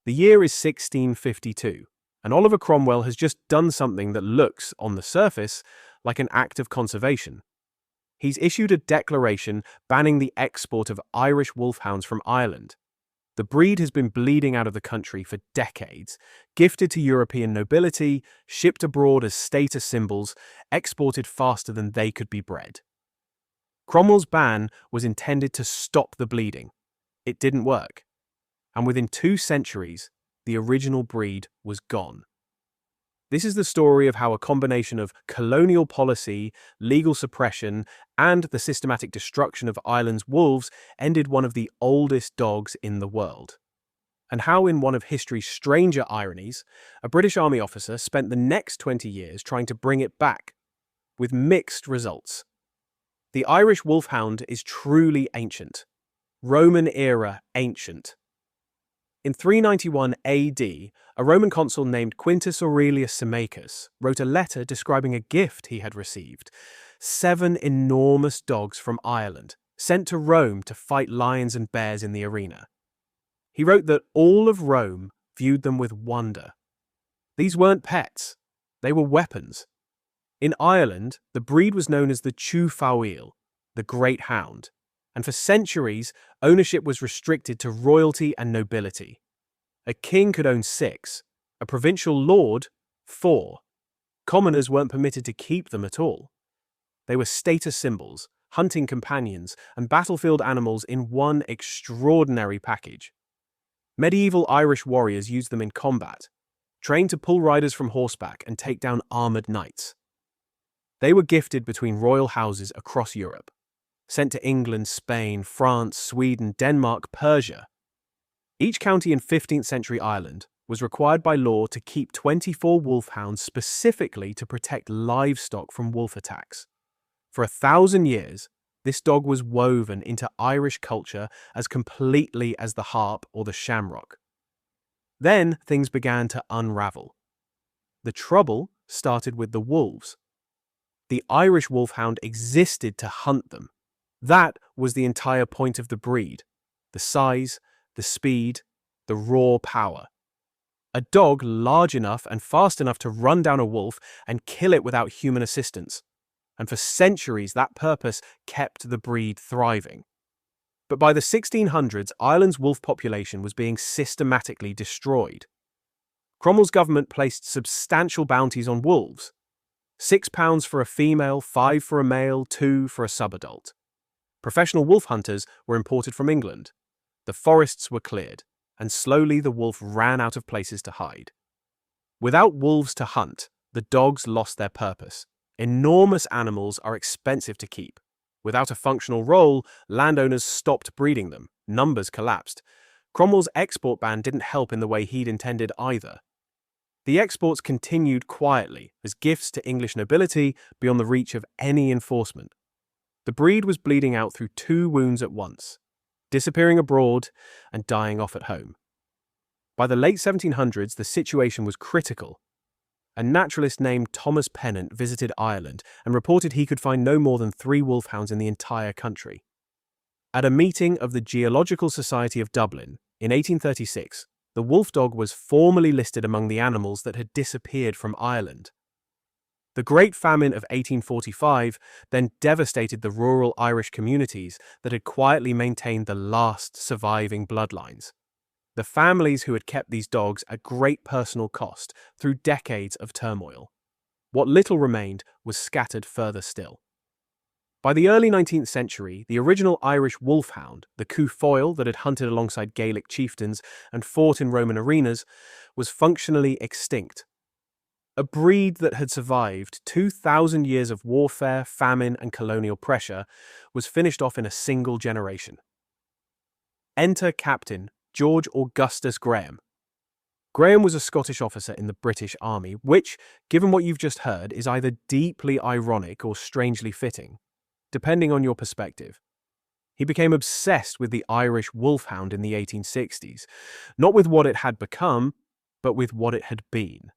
The year is 1652, and Oliver Cromwell has just done something that looks, on the surface, like an act of conservation. He's issued a declaration banning the export of Irish Wolfhounds from Ireland. The breed has been bleeding out of the country for decades, gifted to European nobility, shipped abroad as status symbols, exported faster than they could be bred. Cromwell's ban was intended to stop the bleeding. It didn't work. And within 2 centuries, the original breed was gone. This is the story of how a combination of colonial policy, legal suppression, and the systematic destruction of Ireland's wolves ended one of the oldest dogs in the world. And how, in one of history's stranger ironies, a British Army officer spent the next 20 years trying to bring it back, with mixed results. The Irish Wolfhound is truly ancient. Roman-era ancient. In 391 AD, a Roman consul named Quintus Aurelius Symmachus wrote a letter describing a gift he had received: 7 enormous dogs from Ireland, sent to Rome to fight lions and bears in the arena. He wrote that all of Rome viewed them with wonder. These weren't pets, they were weapons. In Ireland, the breed was known as the Tú Fáil, the Great Hound, and for centuries, ownership was restricted to royalty and nobility. A king could own 6, a provincial lord 4. Commoners weren't permitted to keep them at all. They were status symbols, hunting companions, and battlefield animals in one extraordinary package. Medieval Irish warriors used them in combat, trained to pull riders from horseback and take down armoured knights. They were gifted between royal houses across Europe, sent to England, Spain, France, Sweden, Denmark, Persia. Each county in 15th century Ireland was required by law to keep 24 wolfhounds specifically to protect livestock from wolf attacks. For 1,000 years, this dog was woven into Irish culture as completely as the harp or the shamrock. Then things began to unravel. The trouble started with the wolves. The Irish Wolfhound existed to hunt them. That was the entire point of the breed: the size, the speed, the raw power. A dog large enough and fast enough to run down a wolf and kill it without human assistance. And for centuries, that purpose kept the breed thriving. But by the 1600s, Ireland's wolf population was being systematically destroyed. Cromwell's government placed substantial bounties on wolves: £6 for a female, 5 for a male, 2 for a subadult. Professional wolf hunters were imported from England. The forests were cleared, and slowly the wolf ran out of places to hide. Without wolves to hunt, the dogs lost their purpose. Enormous animals are expensive to keep. Without a functional role, landowners stopped breeding them. Numbers collapsed. Cromwell's export ban didn't help in the way he'd intended either. The exports continued quietly as gifts to English nobility beyond the reach of any enforcement. The breed was bleeding out through 2 wounds at once: disappearing abroad and dying off at home. By the late 1700s, the situation was critical. A naturalist named Thomas Pennant visited Ireland and reported he could find no more than 3 wolfhounds in the entire country. At a meeting of the Geological Society of Dublin in 1836, the wolf dog was formally listed among the animals that had disappeared from Ireland. The Great Famine of 1845 then devastated the rural Irish communities that had quietly maintained the last surviving bloodlines. The families who had kept these dogs at great personal cost through decades of turmoil. What little remained was scattered further still. By the early 19th century, the original Irish Wolfhound, the Tú Fáil that had hunted alongside Gaelic chieftains and fought in Roman arenas, was functionally extinct. A breed that had survived 2,000 years of warfare, famine, and colonial pressure was finished off in a single generation. Enter Captain George Augustus Graham. Graham was a Scottish officer in the British Army, which, given what you've just heard, is either deeply ironic or strangely fitting, depending on your perspective. He became obsessed with the Irish Wolfhound in the 1860s, not with what it had become, but with what it had been.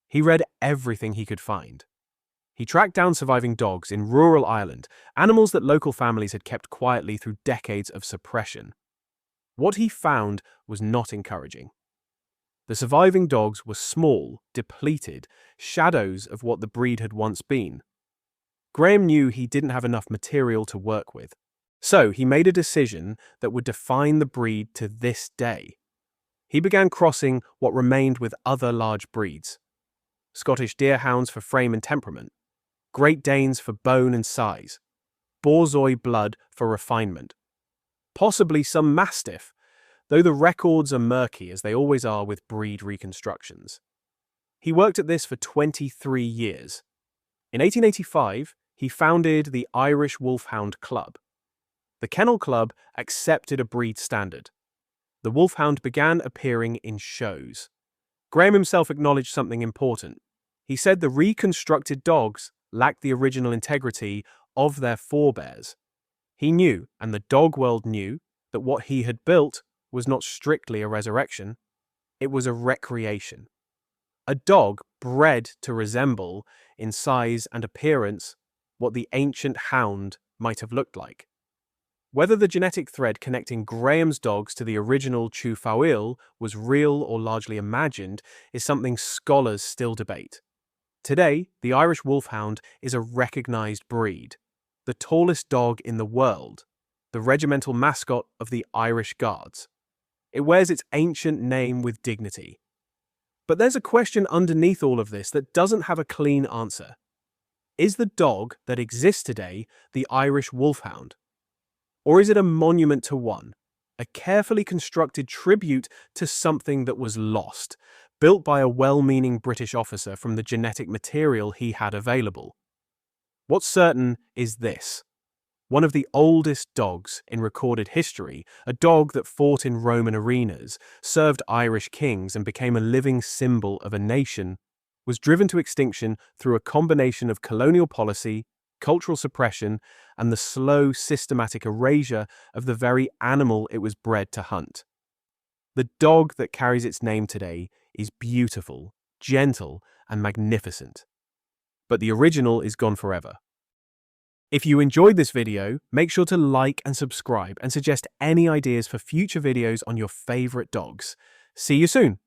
He read everything he could find. He tracked down surviving dogs in rural Ireland, animals that local families had kept quietly through decades of suppression. What he found was not encouraging. The surviving dogs were small, depleted, shadows of what the breed had once been. Graham knew he didn't have enough material to work with. So he made a decision that would define the breed to this day. He began crossing what remained with other large breeds. Scottish deerhounds for frame and temperament, Great Danes for bone and size, Borzoi blood for refinement. Possibly some Mastiff, though the records are murky as they always are with breed reconstructions. He worked at this for 23 years. In 1885, he founded the Irish Wolfhound Club. The Kennel Club accepted a breed standard. The Wolfhound began appearing in shows. Graham himself acknowledged something important. He said the reconstructed dogs lacked the original integrity of their forebears. He knew, and the dog world knew, that what he had built was not strictly a resurrection. It was a recreation. A dog bred to resemble, in size and appearance, what the ancient hound might have looked like. Whether the genetic thread connecting Graham's dogs to the original Chew Fawil was real or largely imagined is something scholars still debate. Today, the Irish Wolfhound is a recognized breed, the tallest dog in the world, the regimental mascot of the Irish Guards. It wears its ancient name with dignity. But there's a question underneath all of this that doesn't have a clean answer. Is the dog that exists today the Irish Wolfhound? Or is it a monument to one, a carefully constructed tribute to something that was lost, built by a well-meaning British officer from the genetic material he had available? What's certain is this. One of the oldest dogs in recorded history, a dog that fought in Roman arenas, served Irish kings and became a living symbol of a nation, was driven to extinction through a combination of colonial policy, cultural suppression, and the slow, systematic erasure of the very animal it was bred to hunt. The dog that carries its name today is beautiful, gentle, and magnificent. But the original is gone forever. If you enjoyed this video, make sure to like and subscribe and suggest any ideas for future videos on your favorite dogs. See you soon!